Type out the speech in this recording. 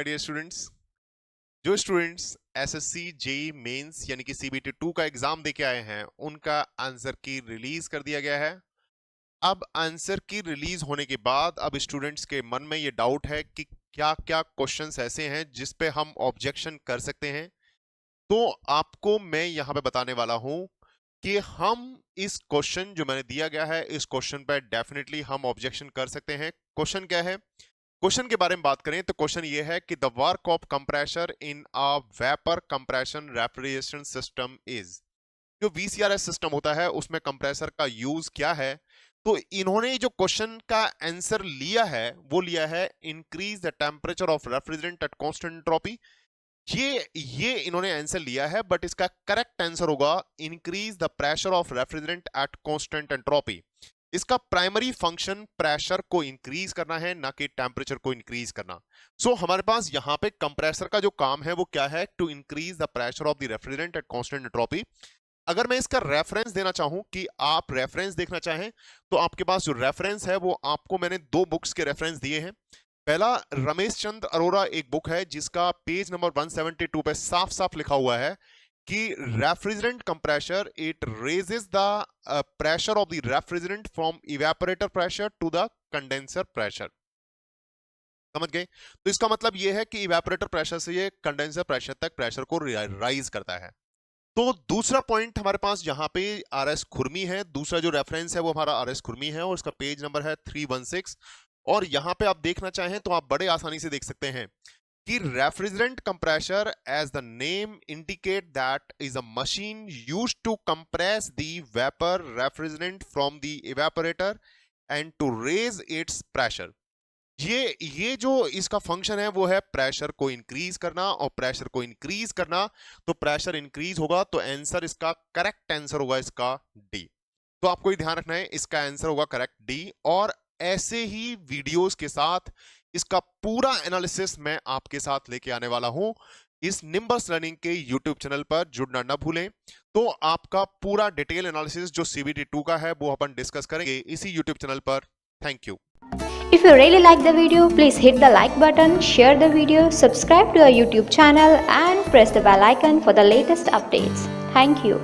My dear students. जो students SSC JE mains यानी कि सीबीटी 2 का एग्जाम देके आए हैं उनका आंसर की रिलीज कर दिया गया है। अब आंसर की रिलीज होने के बाद अब स्टूडेंट्स के मन में ये डाउट है कि क्या क्या क्वेश्चंस ऐसे हैं जिस पे हम ऑब्जेक्शन कर सकते हैं। तो आपको मैं यहां पे बताने वाला हूं कि हम इस क्वेश्चन जो मैंने दिया गया है इस क्वेश्चन पे डेफिनेटली हम ऑब्जेक्शन कर सकते हैं। क्वेश्चन क्या है? क्वेश्चन के बारे में बात करें तो क्वेश्चन ये है कि the work of compressor in a vapour compression refrigeration system is. जो वीसीआरएस सिस्टम होता है उसमें कंप्रेसर का यूज क्या है? तो इन्होंने जो क्वेश्चन का आंसर लिया है वो लिया है increase the temperature of refrigerant at constant entropy. ये इन्होंने आंसर लिया है बट इसका करेक्ट आंसर होगा increase the pressure of refrigerant at constant entropy. इसका प्राइमरी फंक्शन प्रेशर को इंक्रीज करना है ना कि टेम्परेचर को इंक्रीज करना। सो हमारे पास यहाँ पे कंप्रेसर का जो काम है वो क्या है? To increase the pressure of the refrigerant at constant entropy. अगर मैं इसका रेफरेंस देना चाहूं कि आप रेफरेंस देखना चाहें तो आपके पास जो रेफरेंस है वो आपको मैंने दो बुक्स के रेफरेंस दिए हैं। पहला रमेश चंद्र अरोरा एक बुक है जिसका पेज नंबर 172 पे साफ साफ लिखा हुआ है कि refrigerant compressor it raises the pressure of the refrigerant from evaporator pressure to the condenser pressure. समझ गए? तो इसका मतलब यह है कि इवेपोरेटर प्रेशर से ये कंडेंसर प्रेशर तक प्रेशर को राइज करता है। तो दूसरा पॉइंट हमारे पास यहाँ पे आरएस खुरमी है। दूसरा जो रेफरेंस है वो हमारा आरएस खुरमी है और इसका पेज नंबर है 316। और यहाँ पे आप देखना चाहें तो आप बड़े आसानी से देख सकते हैं कि refrigerant compressor as the name indicate that is a machine used to compress the vapour refrigerant from the evaporator and to raise its pressure. ये जो इसका फंक्शन है वो है प्रेशर को इंक्रीज करना, और प्रेशर को इंक्रीज करना तो प्रेशर इंक्रीज होगा तो आंसर इसका करेक्ट आंसर होगा इसका डी। तो आपको ये ध्यान रखना है इसका आंसर होगा करेक्ट डी। और ऐसे ही वीडियोस के साथ इसका पूरा एनालिसिस मैं आपके साथ लेके आने वाला हूं इस निम्बस लर्निंग के यूट्यूब चैनल पर। जुड़ना ना भूलें। तो आपका पूरा डिटेल एनालिसिस जो सीबीटी 2 का है वो अपन डिस्कस करेंगे इसी यूट्यूब चैनल पर। Thank you. If you really like the video, please hit the like button, share the video, subscribe to our YouTube channel and press the bell icon for the latest updates. Thank you.